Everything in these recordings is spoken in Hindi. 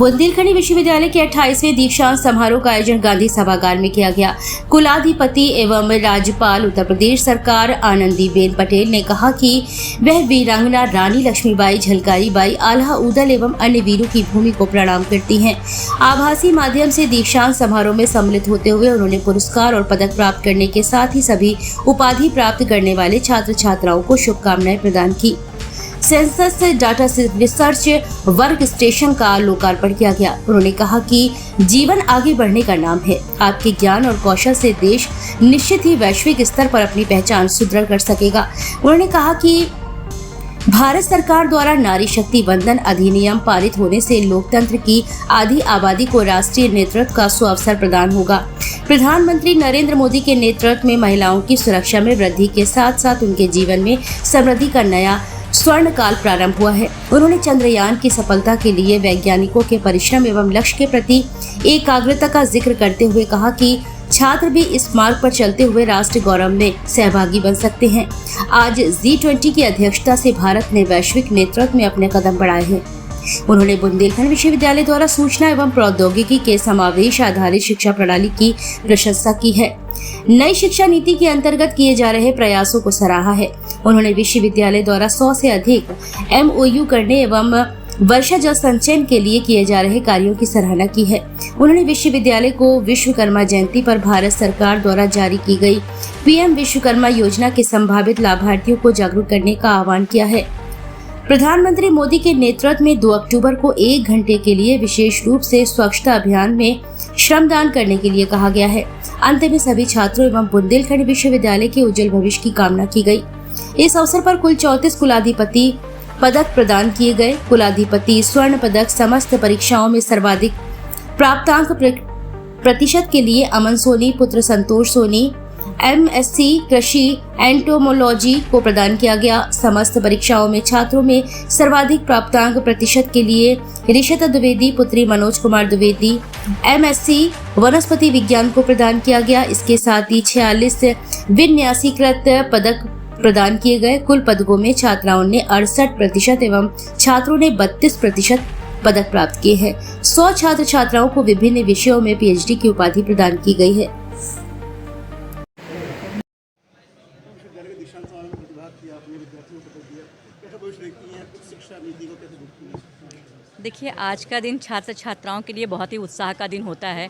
बुंदेलखंडी विश्वविद्यालय के 28वें दीक्षांत समारोह का आयोजन गांधी सभागार में किया गया। कुलाधिपति एवं राज्यपाल उत्तर प्रदेश सरकार आनंदीबेन पटेल ने कहा कि वह वीरांगना रानी लक्ष्मीबाई, झलकारी बाई, आल्हा उदल एवं अन्य वीरों की भूमि को प्रणाम करती हैं। आभासी माध्यम से दीक्षांत समारोह में सम्मिलित होते हुए उन्होंने पुरस्कार और पदक प्राप्त करने के साथ ही सभी उपाधि प्राप्त करने वाले छात्र छात्राओं को शुभकामनाएं प्रदान की। Census data research work station का लोकार्पण किया गया। उन्होंने कहा कि जीवन आगे बढ़ने का नाम है। आपके ज्ञान और कौशल से देश निश्चित ही वैश्विक स्तर पर अपनी पहचान सुदृढ़ कर सकेगा। उन्होंने कहा कि भारत सरकार द्वारा नारी शक्ति वंदन अधिनियम पारित होने से लोकतंत्र की आधी आबादी को राष्ट्रीय नेतृत्व का सुअवसर प्रदान होगा। प्रधानमंत्री नरेंद्र मोदी के नेतृत्व में महिलाओं की सुरक्षा में वृद्धि के साथ साथ उनके जीवन में समृद्धि का नया स्वर्ण काल प्रारंभ हुआ है। उन्होंने चंद्रयान की सफलता के लिए वैज्ञानिकों के परिश्रम एवं लक्ष्य के प्रति एकाग्रता का जिक्र करते हुए कहा कि छात्र भी इस मार्ग पर चलते हुए राष्ट्र गौरव में सहभागी बन सकते हैं। आज G20 की अध्यक्षता से भारत ने वैश्विक नेतृत्व में अपने कदम बढ़ाए हैं। उन्होंने बुंदेलखंड विश्वविद्यालय द्वारा सूचना एवं प्रौद्योगिकी के समावेश आधारित शिक्षा प्रणाली की प्रशंसा की है। नई शिक्षा नीति के अंतर्गत किए जा रहे प्रयासों को सराहा है। उन्होंने विश्वविद्यालय द्वारा 100 से अधिक MOU करने एवं वर्षा जल संचयन के लिए किए जा रहे कार्यों की सराहना की है। उन्होंने विश्वविद्यालय को विश्वकर्मा जयंती पर भारत सरकार द्वारा जारी की गई PM विश्वकर्मा योजना के संभावित लाभार्थियों को जागरूक करने का आह्वान किया है। प्रधानमंत्री मोदी के नेतृत्व में 2 अक्टूबर को 1 घंटे के लिए विशेष रूप से स्वच्छता अभियान में श्रमदान करने के लिए कहा गया है। अंत में सभी छात्रों एवं बुंदेलखंड विश्वविद्यालय के उज्जवल भविष्य की कामना की गई। इस अवसर पर कुल 34 कुलाधिपति पदक प्रदान किए गए। कुलाधिपति स्वर्ण पदक समस्त परीक्षाओं में सर्वाधिक प्राप्तांक प्रतिशत के लिए अमन सोनी पुत्र संतोष सोनी MSc कृषि एंटोमोलॉजी को प्रदान किया गया। समस्त परीक्षाओं में छात्रों में सर्वाधिक प्राप्तांक प्रतिशत के लिए ऋषिता द्विवेदी पुत्री मनोज कुमार द्विवेदी MSc वनस्पति विज्ञान को प्रदान किया गया। इसके साथ ही 46 विन्यासीकृत पदक प्रदान किए गए। कुल पदकों में छात्राओं ने 68% एवं छात्रों ने 32% पदक प्राप्त किए हैं। 100 छात्र छात्राओं को विभिन्न विषयों में PhD की उपाधि प्रदान की गई है। देखिए, आज का दिन छात्र छात्राओं के लिए बहुत ही उत्साह का दिन होता है।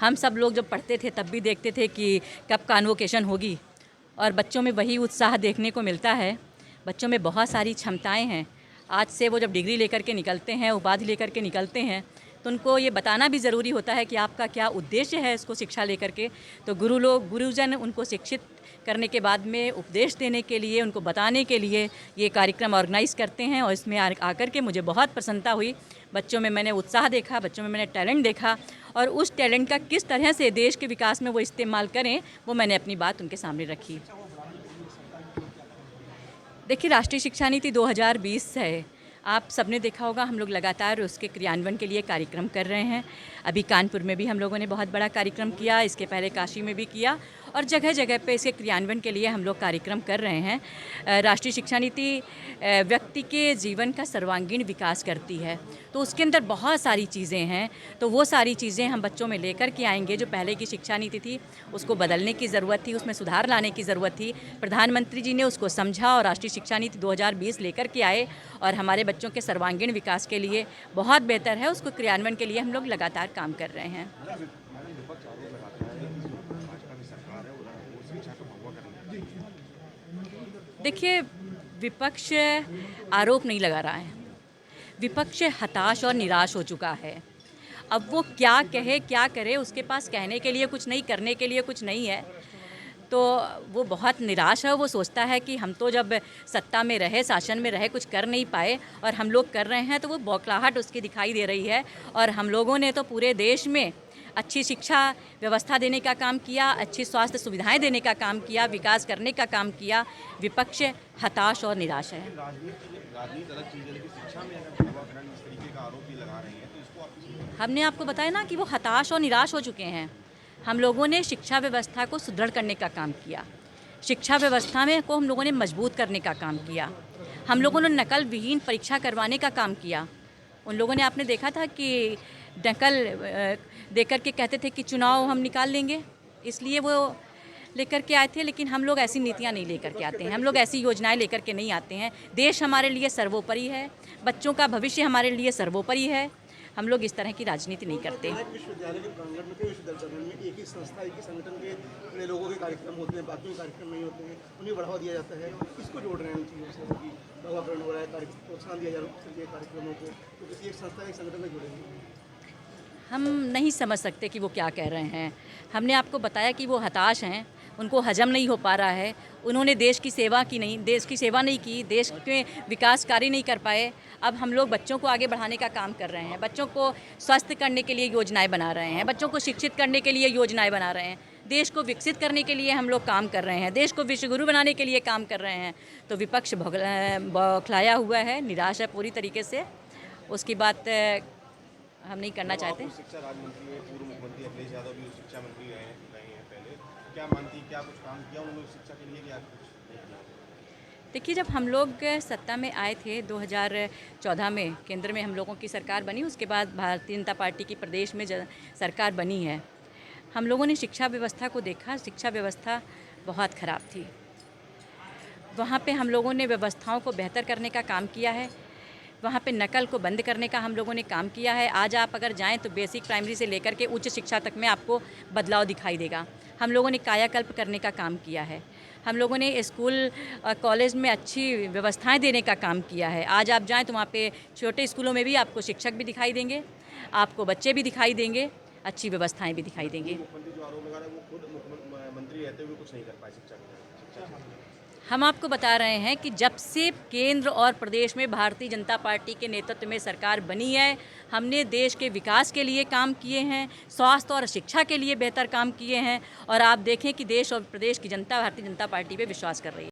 हम सब लोग जब पढ़ते थे तब भी देखते थे कि कब कॉन्वोकेशन होगी और बच्चों में वही उत्साह देखने को मिलता है। बच्चों में बहुत सारी क्षमताएं हैं। आज से वो जब डिग्री लेकर के निकलते हैं, उपाधि लेकर के निकलते हैं, तो उनको ये बताना भी ज़रूरी होता है कि आपका क्या उद्देश्य है इसको शिक्षा लेकर के। तो गुरुजन उनको शिक्षित करने के बाद में उपदेश देने के लिए, उनको बताने के लिए ये कार्यक्रम ऑर्गेनाइज़ करते हैं। और इसमें आकर के मुझे बहुत प्रसन्नता हुई। बच्चों में मैंने उत्साह देखा, बच्चों में मैंने टैलेंट देखा और उस टैलेंट का किस तरह से देश के विकास में वो इस्तेमाल करें, वो मैंने अपनी बात उनके सामने रखी। देखिए, राष्ट्रीय शिक्षा नीति 2020 है। आप सबने देखा होगा, हम लोग लगातार उसके क्रियान्वयन के लिए कार्यक्रम कर रहे हैं। अभी कानपुर में भी हम लोगों ने बहुत बड़ा कार्यक्रम किया, इसके पहले काशी में भी किया और जगह जगह पे इसके क्रियान्वयन के लिए हम लोग कार्यक्रम कर रहे हैं। राष्ट्रीय शिक्षा नीति व्यक्ति के जीवन का सर्वांगीण विकास करती है, तो उसके अंदर बहुत सारी चीज़ें हैं। तो वो सारी चीज़ें हम बच्चों में लेकर के आएंगे। जो पहले की शिक्षा नीति थी उसको बदलने की ज़रूरत थी, उसमें सुधार लाने की ज़रूरत थी। प्रधानमंत्री जी ने उसको समझा और राष्ट्रीय शिक्षा नीति 2020 लेकर के आए और हमारे बच्चों के सर्वांगीण विकास के लिए बहुत बेहतर है। उसको क्रियान्वयन के लिए हम लोग लगातार काम कर रहे हैं। देखिए, विपक्ष आरोप नहीं लगा रहा है। विपक्ष हताश और निराश हो चुका है। अब वो क्या कहे क्या करे, उसके पास कहने के लिए कुछ नहीं, करने के लिए कुछ नहीं है। तो वो बहुत निराश है। वो सोचता है कि हम तो जब सत्ता में रहे, शासन में रहे, कुछ कर नहीं पाए और हम लोग कर रहे हैं, तो वो बौखलाहट उसकी दिखाई दे रही है। और हम लोगों ने तो पूरे देश में अच्छी शिक्षा व्यवस्था देने का काम किया, अच्छी स्वास्थ्य सुविधाएं देने का काम किया, विकास करने का काम किया। विपक्ष हताश और निराश है। हमने आपको बताया ना कि वो हताश और निराश हो चुके हैं। हम लोगों ने शिक्षा व्यवस्था को सुदृढ़ करने का काम किया। शिक्षा व्यवस्था में को हम लोगों ने मजबूत करने का काम किया। हम लोगों ने नकल विहीन परीक्षा करवाने का काम किया। उन लोगों ने, आपने देखा था कि दखल देकर के कहते थे कि चुनाव हम निकाल लेंगे, इसलिए वो लेकर के आए थे। लेकिन हम लोग ऐसी नीतियाँ नहीं लेकर के आते हैं, हम लोग ऐसी योजनाएं लेकर के नहीं आते हैं। देश हमारे लिए सर्वोपरि है, बच्चों का भविष्य हमारे लिए सर्वोपरि है। हम लोग इस तरह की राजनीति नहीं करते। विश्वविद्यालय के प्रांगण में कई विश्वविद्यालय चल रहे हैं, एक ही संस्था एक ही संगठन के अपने लोगों के कार्यक्रम होते हैं, बाकी कार्यक्रम नहीं होते हैं, उन्हें बढ़ावा दिया जाता है। किसको जोड़ रहे हैं उन चीज़ों से कि दवाकरण हो रहा है, प्रोत्साहन दिया जा रहा है कार्यक्रमों को, तो किसी एक संस्था एक संगठन में जुड़ेंगे। हम नहीं समझ सकते कि वो क्या कह रहे हैं। हमने आपको बताया कि वो हताश हैं, उनको हजम नहीं हो पा रहा है। उन्होंने देश की सेवा नहीं की, देश के विकास कार्य नहीं कर पाए। अब हम लोग बच्चों को आगे बढ़ाने का काम कर रहे हैं, बच्चों को स्वस्थ करने के लिए योजनाएं बना रहे हैं, बच्चों को शिक्षित करने के लिए योजनाएं बना रहे हैं, देश को विकसित करने के लिए हम लोग काम कर रहे हैं, देश को विश्वगुरु बनाने के लिए काम कर रहे हैं। तो विपक्ष बौखलाया हुआ है, निराश है पूरी तरीके से। उसकी बात हम नहीं करना चाहते। शिक्षा राज्य मंत्री है, पूर्व मुख्यमंत्री अखिलेश यादव भी शिक्षा मंत्री रहे हैं पहले। क्या मानती, क्या कुछ काम किया उन्होंने शिक्षा के लिए, क्या कुछ नहीं किया? देखिए, जब हम लोग सत्ता में आए थे 2014 में, केंद्र में हम लोगों की सरकार बनी, उसके बाद भारतीय जनता पार्टी की प्रदेश में सरकार बनी है। हम लोगों ने शिक्षा व्यवस्था को देखा, शिक्षा व्यवस्था बहुत ख़राब थी। वहाँ पे हम लोगों ने व्यवस्थाओं को बेहतर करने का काम किया है, वहाँ पे नकल को बंद करने का हम लोगों ने काम किया है। आज आप अगर जाएं तो बेसिक प्राइमरी से लेकर के उच्च शिक्षा तक में आपको बदलाव दिखाई देगा। हम लोगों ने कायाकल्प करने का काम किया है, हम लोगों ने स्कूल कॉलेज में अच्छी व्यवस्थाएं देने का काम किया है। आज आप जाएं तो वहाँ पे छोटे स्कूलों में भी आपको शिक्षक भी दिखाई देंगे, आपको बच्चे भी दिखाई देंगे, अच्छी व्यवस्थाएँ भी दिखाई देंगी। मुख्यमंत्री जो आरोप लगा रहे हैं वो खुद मंत्री रहते हुए कुछ नहीं कर पाए शिक्षा के। हम आपको बता रहे हैं कि जब से केंद्र और प्रदेश में भारतीय जनता पार्टी के नेतृत्व में सरकार बनी है, हमने देश के विकास के लिए काम किए हैं, स्वास्थ्य और शिक्षा के लिए बेहतर काम किए हैं। और आप देखें कि देश और प्रदेश की जनता भारतीय जनता पार्टी पे विश्वास कर रही है।